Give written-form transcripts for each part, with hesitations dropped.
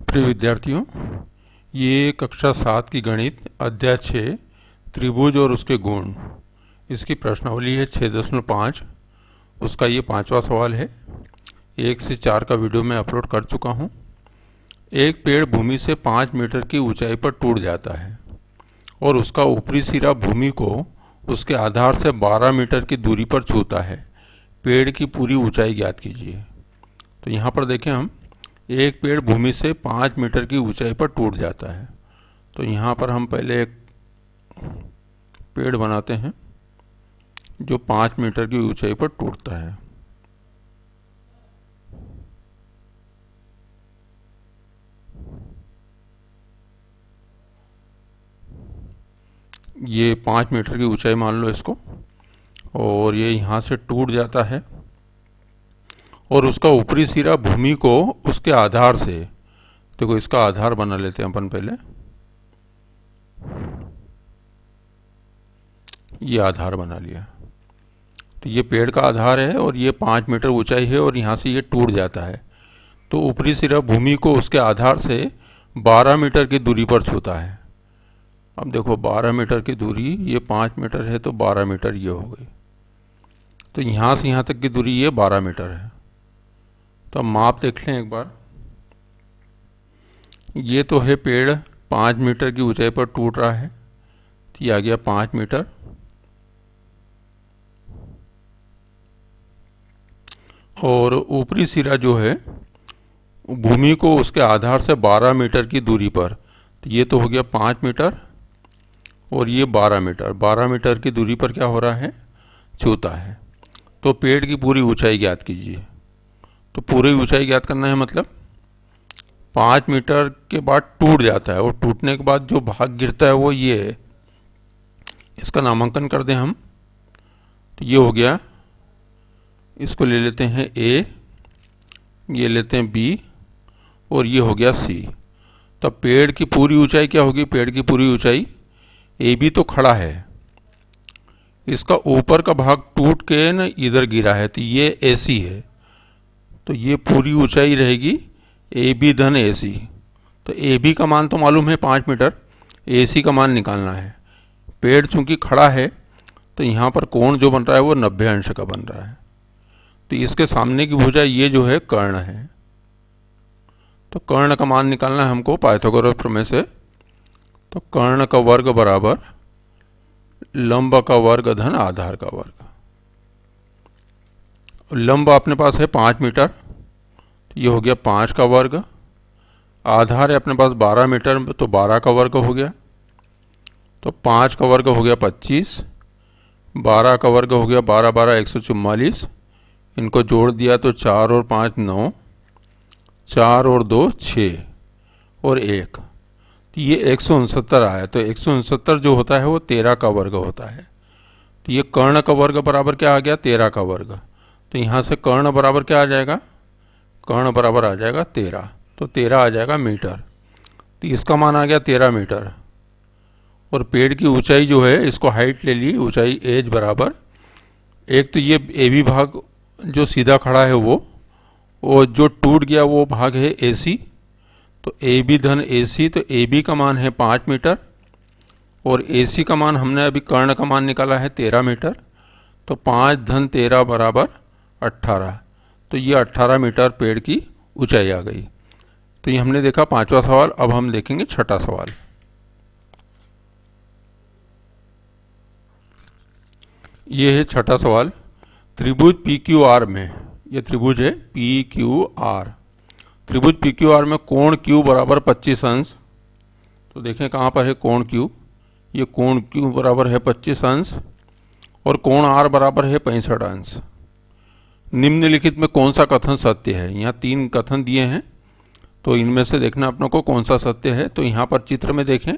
प्रिय विद्यार्थियों, ये कक्षा 7 की गणित अध्याय 6 त्रिभुज और उसके गुण, इसकी प्रश्नावली है 6.5। उसका ये 5वां सवाल है। 1 से 4 का वीडियो मैं अपलोड कर चुका हूँ। एक पेड़ भूमि से 5 मीटर की ऊंचाई पर टूट जाता है और उसका ऊपरी सिरा भूमि को उसके आधार से 12 मीटर की दूरी पर छूता है। पेड़ की पूरी ऊंचाई ज्ञात कीजिए। तो यहाँ पर देखें, हम एक पेड़ भूमि से 5 मीटर की ऊंचाई पर टूट जाता है। तो यहाँ पर हम पहले एक पेड़ बनाते हैं जो 5 मीटर की ऊंचाई पर टूटता है। ये 5 मीटर की ऊंचाई मान लो इसको, और ये यहाँ से टूट जाता है और उसका ऊपरी सिरा भूमि को उसके आधार से, देखो इसका आधार बना लेते हैं अपन पहले। ये आधार बना लिया, तो ये पेड़ का आधार है और ये 5 मीटर ऊंचाई है और यहाँ से ये टूट जाता है। तो ऊपरी सिरा भूमि को उसके आधार से 12 मीटर की दूरी पर छूता है। अब देखो 12 मीटर की दूरी, ये 5 मीटर है तो 12 मीटर ये हो गई। तो यहाँ से यहाँ तक की दूरी ये 12 मीटर है। तो अब माप देख लें एक बार। ये तो है पेड़ 5 मीटर की ऊंचाई पर टूट रहा है, तो ये आ गया 5 मीटर। और ऊपरी सिरा जो है भूमि को उसके आधार से 12 मीटर की दूरी पर, तो ये तो हो गया 5 मीटर और ये 12 मीटर। 12 मीटर की दूरी पर क्या हो रहा है, छूता है। तो पेड़ की पूरी ऊंचाई ज्ञात कीजिए। तो पूरी ऊंचाई ज्ञात करना है, मतलब 5 मीटर के बाद टूट जाता है और टूटने के बाद जो भाग गिरता है वो ये है। इसका नामांकन कर दें हम, तो ये हो गया, इसको ले लेते हैं ए, ये लेते हैं बी और ये हो गया सी। तब पेड़ की पूरी ऊंचाई क्या होगी, पेड़ की पूरी ऊंचाई, ए बी तो खड़ा है, इसका ऊपर का भाग टूट के न इधर गिरा है, तो ये ए सी है। तो ये पूरी ऊंचाई रहेगी ए बी धन ए सी। तो ए बी का मान तो मालूम है 5 मीटर, ए सी का मान निकालना है। पेड़ चूंकि खड़ा है तो यहाँ पर कोण जो बन रहा है वो 90 अंश का बन रहा है। तो इसके सामने की भुजा ये जो है कर्ण है। तो कर्ण का मान निकालना है हमको पाइथागोरस प्रमेय से। तो कर्ण का वर्ग बराबर लंब का वर्ग धन आधार का वर्ग। लंब अपने पास है 5 मीटर, तो ये हो गया 5 का वर्ग। आधार है अपने पास 12 मीटर, तो 12 का वर्ग हो गया। तो 5 का वर्ग हो गया 25, 12 का वर्ग हो गया 12 12 144। इनको जोड़ दिया तो 4 और 5 9, 4 और 2 6 और 1, तो ये 169 आया। तो 169 जो होता है वो 13 का वर्ग होता है। तो ये कर्ण का वर्ग बराबर क्या आ गया, 13 का वर्ग। तो यहाँ से कर्ण बराबर क्या आ जाएगा, कर्ण बराबर आ जाएगा 13। तो 13 आ जाएगा मीटर। तो इसका मान आ गया 13 मीटर। और पेड़ की ऊंचाई जो है, इसको हाइट ले ली, ऊंचाई एज बराबर, एक तो ये ए बी भाग जो सीधा खड़ा है वो, और जो टूट गया वो भाग है ए सी। तो ए बी धन ए सी, तो ए बी का मान है 5 मीटर और ए सी का मान हमने अभी कर्ण का मान निकाला है 13 मीटर। तो 5 धन 13 बराबर 18। तो ये 18 मीटर पेड़ की ऊंचाई आ गई। तो ये हमने देखा 5वां सवाल। अब हम देखेंगे 6ठा सवाल। ये है 6ठा सवाल। त्रिभुज पी क्यू आर में, ये त्रिभुज है पी क्यू आर, त्रिभुज पी क्यू आर में कोण क्यू बराबर 25 अंश। तो देखें कहाँ पर है कोण क्यू, ये कोण क्यू बराबर है 25 अंश और कोण आर बराबर है 65 अंश। निम्नलिखित में कौन सा कथन सत्य है। यहाँ 3 कथन दिए हैं, तो इनमें से देखना अपनों को कौन सा सत्य है। तो यहाँ पर चित्र में देखें,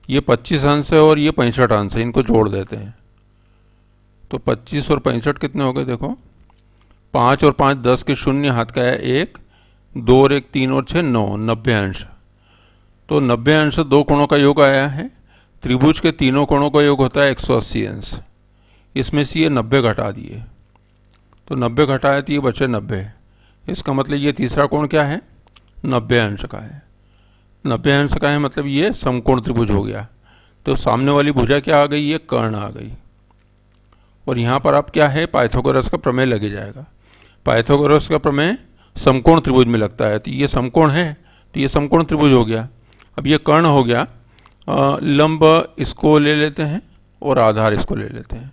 ये 25 अंश है और ये 65 अंश है, इनको जोड़ देते हैं। तो 25 और 65 कितने हो गए, देखो 5 और 5 10 के शून्य, हाथ का है 1, 2 और 1 3 और 6 9, 90 अंश। तो 90 अंश दो कोणों का योग आया है। त्रिभुज के तीनों कोणों का योग होता है 180 अंश। इसमें से ये 90 घटा दिए, तो 90 घटाए तो ये बचे 90। इसका मतलब ये तीसरा कोण क्या है, 90 अंश का है। 90 अंश का है मतलब ये समकोण त्रिभुज हो गया। तो सामने वाली भुजा क्या आ गई, ये कर्ण आ गई। और यहाँ पर अब क्या है, पाइथागोरस का प्रमेय लगे जाएगा। पाइथागोरस का प्रमेय समकोण त्रिभुज में लगता है, तो ये समकोण है तो ये समकोण त्रिभुज हो गया। अब ये कर्ण हो गया, लंब इसको ले लेते हैं और आधार इसको ले लेते हैं।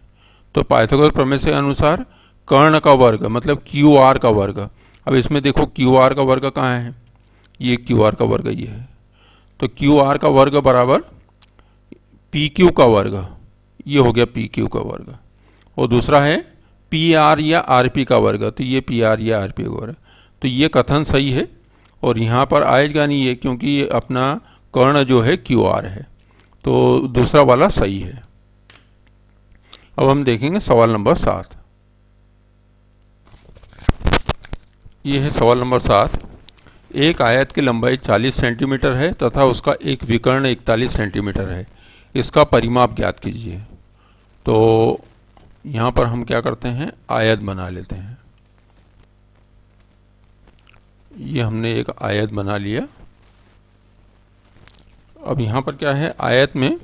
तो पाइथागोरस प्रमेय से अनुसार कर्ण का वर्ग मतलब क्यू आर का वर्ग। अब इसमें देखो क्यू आर का वर्ग कहाँ है, ये क्यू आर का वर्ग ये है। तो क्यू आर का वर्ग बराबर पी क्यू का वर्ग, ये हो गया पी क्यू का वर्ग। और दूसरा है पी आर या आर पी का वर्ग, तो ये पी आर या आर पी का वर्ग। तो ये कथन सही है और यहाँ पर आएगा नहीं है क्योंकि ये अपना कर्ण जो है क्यू आर है, तो दूसरा वाला सही है। अब हम देखेंगे सवाल नंबर 7। ये है सवाल नंबर 7। एक आयत की लंबाई 40 सेंटीमीटर है तथा उसका एक विकर्ण 41 सेंटीमीटर है, इसका परिमाप ज्ञात कीजिए। तो यहाँ पर हम क्या करते हैं, आयत बना लेते हैं। ये हमने एक आयत बना लिया। अब यहाँ पर क्या है, आयत में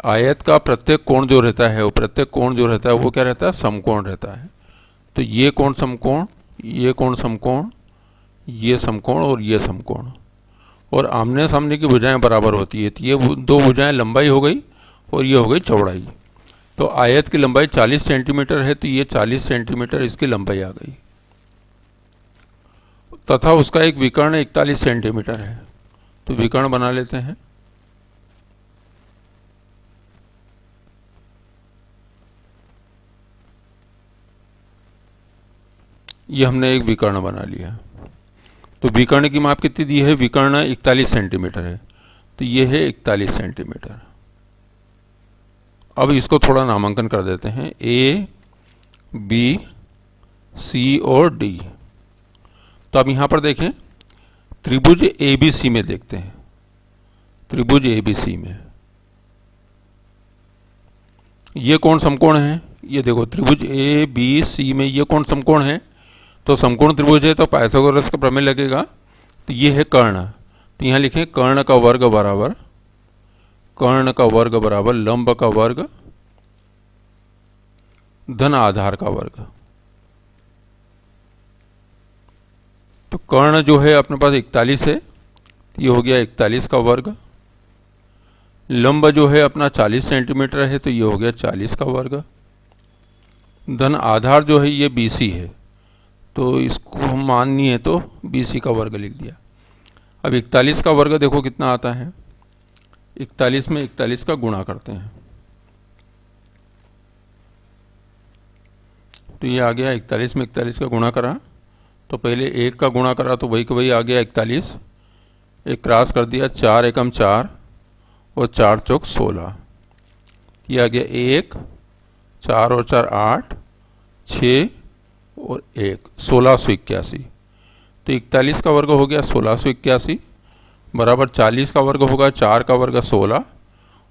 आयत का प्रत्येक कोण जो रहता है, वो प्रत्येक कोण जो रहता है वो क्या रहता है, समकोण रहता है। तो ये कोण समकोण, ये कोण समकोण, ये समकोण और ये समकोण, और आमने सामने की भुजाएं बराबर होती है। तो ये दो भुजाएं लंबाई हो गई और ये हो गई चौड़ाई। तो आयत की लंबाई 40 सेंटीमीटर है तो ये 40 सेंटीमीटर इसकी लंबाई आ गई, तथा उसका एक विकर्ण 41 सेंटीमीटर है। तो विकर्ण बना लेते हैं। ये हमने एक विकर्ण बना लिया। तो विकर्ण की माप कितनी दी है, विकर्ण 41 सेंटीमीटर है, तो ये है 41 सेंटीमीटर। अब इसको थोड़ा नामांकन कर देते हैं, ए बी सी और डी। तो अब यहाँ पर देखें, त्रिभुज ए बी सी में देखते हैं। त्रिभुज ए बी सी में ये कौन समकोण है, ये देखो त्रिभुज ए बी सी में ये कौन समकोण है। तो समकोण त्रिभुज है तो पाइथागोरस का प्रमेय लगेगा। तो ये है कर्ण, तो यहाँ लिखें कर्ण का वर्ग बराबर, कर्ण का वर्ग बराबर लंब का वर्ग धन आधार का वर्ग। तो कर्ण जो है अपने पास 41 है, ये हो गया 41 का वर्ग। लंब जो है अपना 40 सेंटीमीटर है, तो ये हो गया 40 का वर्ग। धन आधार जो है ये BC है, तो इसको हम माननी है तो BC का वर्ग लिख दिया। अब 41 का वर्ग देखो कितना आता है, 41 में 41 का गुणा करते हैं तो ये आ गया 41 में 41 का गुणा करा, तो पहले 1 का गुणा करा तो वही का वही आ गया 41, एक क्रॉस कर दिया, 4 एकम 4 और 4 चौक 16, ये आ गया 1, 4 और 4 8, 6 और 1 1681। तो 41 का वर्ग हो गया 1681 बराबर 40 का वर्ग होगा 4 का वर्ग 16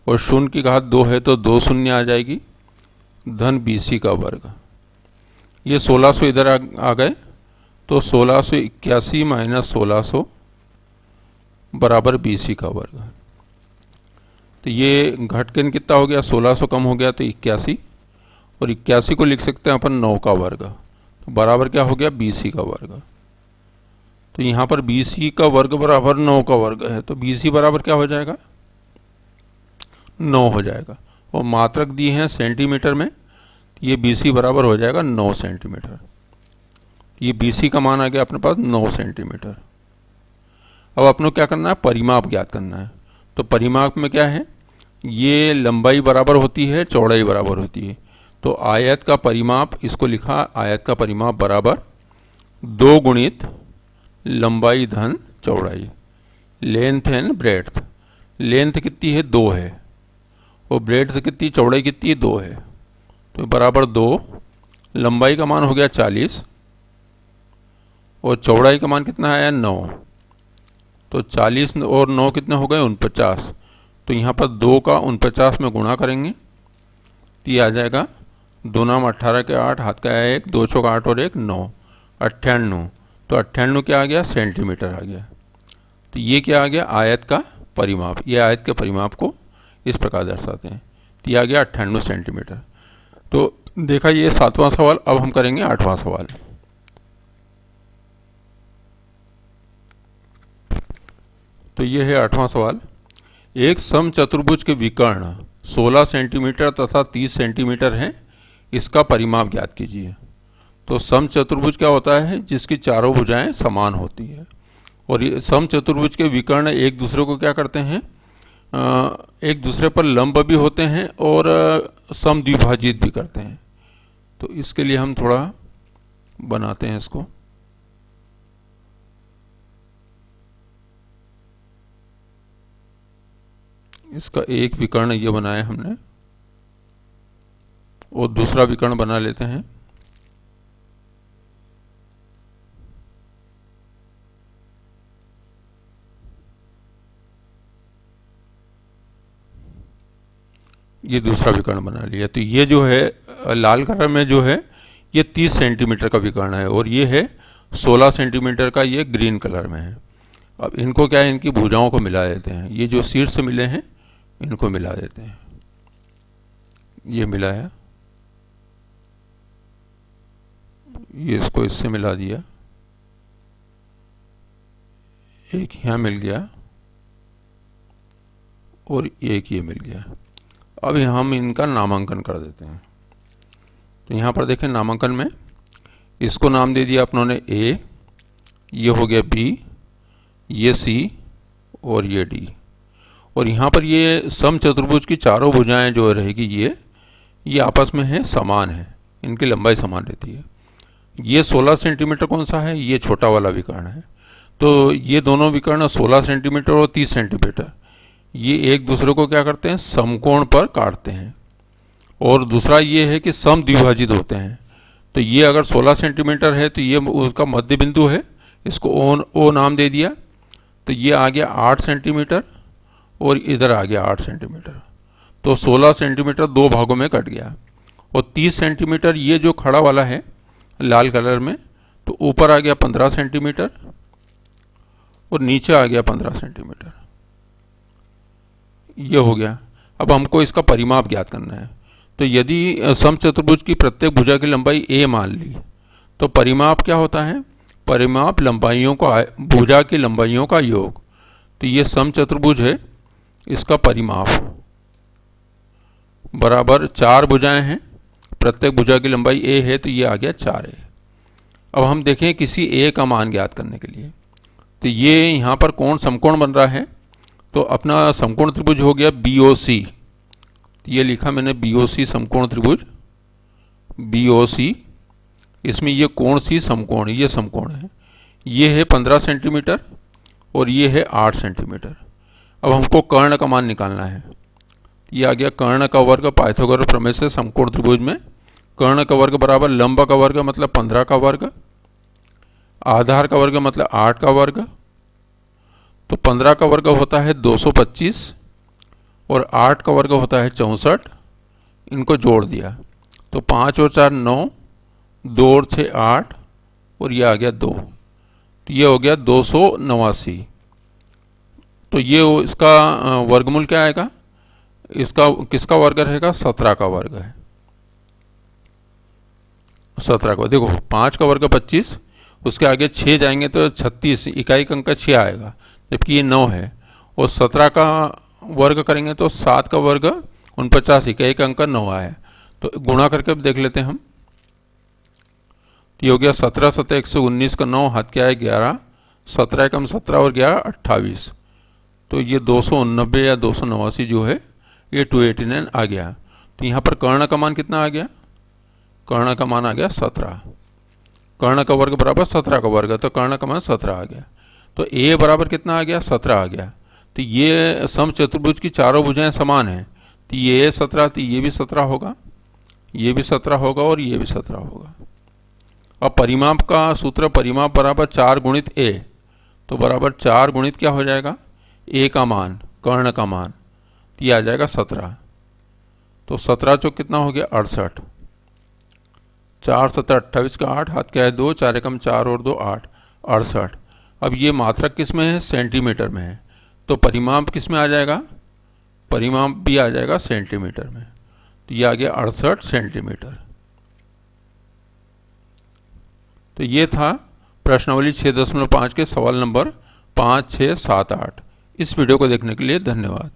और शून्य की घात 2 है तो 2 शून्य आ जाएगी, धन BC का वर्ग। ये 1600 इधर आ गए तो 1681 माइनस 1600 बराबर BC का वर्ग। तो ये घटकर कितना हो गया, 1600 कम हो गया तो 81, और 81 को लिख सकते हैं अपन 9 का वर्ग, तो बराबर क्या हो गया, BC का वर्ग। तो यहाँ पर BC का वर्ग बराबर 9 का वर्ग है, तो BC बराबर क्या हो जाएगा, 9 हो जाएगा। और मात्रक दिए हैं सेंटीमीटर में, ये BC बराबर हो जाएगा 9 सेंटीमीटर। ये BC का मान आ गया अपने पास 9 सेंटीमीटर। अब अपनों क्या करना है, परिमाप ज्ञात करना है। तो परिमाप में क्या है, ये लंबाई बराबर होती है चौड़ाई बराबर होती है, तो आयत का परिमाप, इसको लिखा आयत का परिमाप बराबर 2 गुणित लंबाई धन चौड़ाई, लेंथ एंड ब्रेड्थ। लेंथ कितनी है, 2 है, और ब्रेड्थ कितनी, चौड़ाई कितनी है, 2 है, तो बराबर 2। लंबाई का मान हो गया 40 और चौड़ाई का मान कितना आया, 9। तो 40 और 9 कितने हो गए, 49। तो यहाँ पर 2 का 49 में गुणा करेंगे तो ये आ जाएगा 2 नाम 18 के 8, हाथ का आया 1, 2 चौक 8 और 1 9, 98। तो 98 क्या आ गया, सेंटीमीटर आ गया। तो ये क्या आ गया, आयत का परिमाप। ये आयत के परिमाप को इस प्रकार दर्शाते हैं। तो ये आ गया 98 सेंटीमीटर। तो देखा ये 7वां सवाल। अब हम करेंगे 8वां सवाल। तो ये है 8वां सवाल। एक समचतुर्भुज के विकर्ण 16 सेंटीमीटर तथा 30 सेंटीमीटर हैं, इसका परिमाप ज्ञात कीजिए। तो समचतुर्भुज क्या होता है, जिसकी चारों भुजाएं समान होती है। और ये समचतुर्भुज के विकर्ण एक दूसरे को क्या करते हैं, एक दूसरे पर लंब भी होते हैं और समद्विभाजित भी करते हैं। तो इसके लिए हम थोड़ा बनाते हैं इसको। इसका एक विकर्ण ये बनाया हमने और दूसरा विकर्ण बना लेते हैं। ये दूसरा विकर्ण बना लिया। तो ये जो है लाल कलर में जो है ये 30 सेंटीमीटर का विकर्ण है और ये है 16 सेंटीमीटर का, ये ग्रीन कलर में है। अब इनको क्या है, इनकी भुजाओं को मिला देते हैं। ये जो शीर्ष मिले हैं इनको मिला देते हैं। ये मिलाया, ये इसको इससे मिला दिया, एक यहाँ मिल गया और एक ये मिल गया। अब हम इनका नामांकन कर देते हैं। तो यहाँ पर देखें नामांकन में इसको नाम दे दिया अपनों ने ए, ये हो गया बी, ये सी और ये डी। और यहाँ पर ये समचतुर्भुज की चारों भुजाएं जो रहेगी ये आपस में है समान है, इनकी लंबाई समान रहती है। ये 16 सेंटीमीटर कौन सा है, ये छोटा वाला विकर्ण है। तो ये दोनों विकर्ण 16 सेंटीमीटर और 30 सेंटीमीटर ये एक दूसरे को क्या करते हैं, समकोण पर काटते हैं। और दूसरा ये है कि समद्विभाजित होते हैं। तो ये अगर 16 सेंटीमीटर है तो ये उसका मध्य बिंदु है, इसको ओ नाम दे दिया। तो ये आ गया 8 सेंटीमीटर और इधर आ गया 8 सेंटीमीटर। तो 16 सेंटीमीटर दो भागों में कट गया। और 30 सेंटीमीटर ये जो खड़ा वाला है लाल कलर में, तो ऊपर आ गया 15 सेंटीमीटर और नीचे आ गया 15 सेंटीमीटर। ये हो गया। अब हमको इसका परिमाप ज्ञात करना है। तो यदि समचतुर्भुज की प्रत्येक भुजा की लंबाई a मान ली तो परिमाप क्या होता है, परिमाप लंबाइयों का, भुजा की लंबाइयों का योग। तो ये समचतुर्भुज है, इसका परिमाप बराबर 4 भुजाएं हैं, प्रत्येक भुजा की लंबाई a है, तो ये आ गया 4a। अब हम देखें किसी a का मान ज्ञात करने के लिए। तो ये यहाँ पर कौन समकोण बन रहा है, तो अपना समकोण त्रिभुज हो गया BOC। ये लिखा मैंने BOC समकोण त्रिभुज, BOC। इसमें ये कोण सी समकोण, ये समकोण है। ये है 15 सेंटीमीटर और ये है 8 सेंटीमीटर। अब हमको कर्ण का मान निकालना है। ये आ गया कर्ण का वर्ग पाइथागोरस प्रमेय से समकोण त्रिभुज में। कर्ण का वर्ग बराबर लंब का वर्ग मतलब 15 का वर्ग, आधार का वर्ग मतलब 8 का वर्ग। तो 15 का वर्ग होता है 225 और 8 का वर्ग होता है 64। इनको जोड़ दिया तो 5 और 4 9, 2 और 6 8 और ये आ गया 2। तो ये हो गया 289। तो ये इसका वर्गमूल क्या आएगा, इसका किसका वर्ग रहेगा, 17 का वर्ग है। 17 का देखो, 5 का वर्ग 25, उसके आगे 6 जाएंगे तो 36, इकाई अंक का 6 आएगा, जबकि ये 9 है। और 17 का वर्ग करेंगे तो 7 का वर्ग 49, इकाई अंक का 9 आया। तो गुणा करके देख लेते हैं हम। तो ये हो गया 17 सतह 119 का 9 हाथ क्या है 11, 17 कम 17 और 11 28। तो ये 289 या 289 जो है ये 289 आ गया। तो यहाँ पर कर्ण का मान कितना आ गया, कर्ण का मान आ गया 17। कर्ण का वर्ग बराबर 17 का वर्ग, तो कर्ण का मान 17 आ गया। तो a बराबर कितना आ गया, 17 आ गया। तो ये समचतुर्भुज की चारों भुजाएं समान हैं। तो ये 17, तो ये भी 17 होगा, ये भी 17 होगा और ये भी 17 होगा। अब परिमाप का सूत्र, परिमाप बराबर 4 गुणित a। तो बराबर 4 गुणित क्या हो जाएगा, a का मान, कर्ण का मान, तो ये आ जाएगा 17। तो 17 चौक कितना हो गया 68। 4 7 28 का 8 हाथ क्या है 2, 4 एकम 4 और 2 8, 68। अब ये मात्रक किस में है? सेंटीमीटर में है। तो परिमाप किस में आ जाएगा? परिमाप भी आ जाएगा सेंटीमीटर में। तो ये आ गया 68 सेंटीमीटर। तो ये था प्रश्नावली 6.5 के सवाल नंबर 5, 6, 7, 8। इस वीडियो को देखने के लिए धन्यवाद।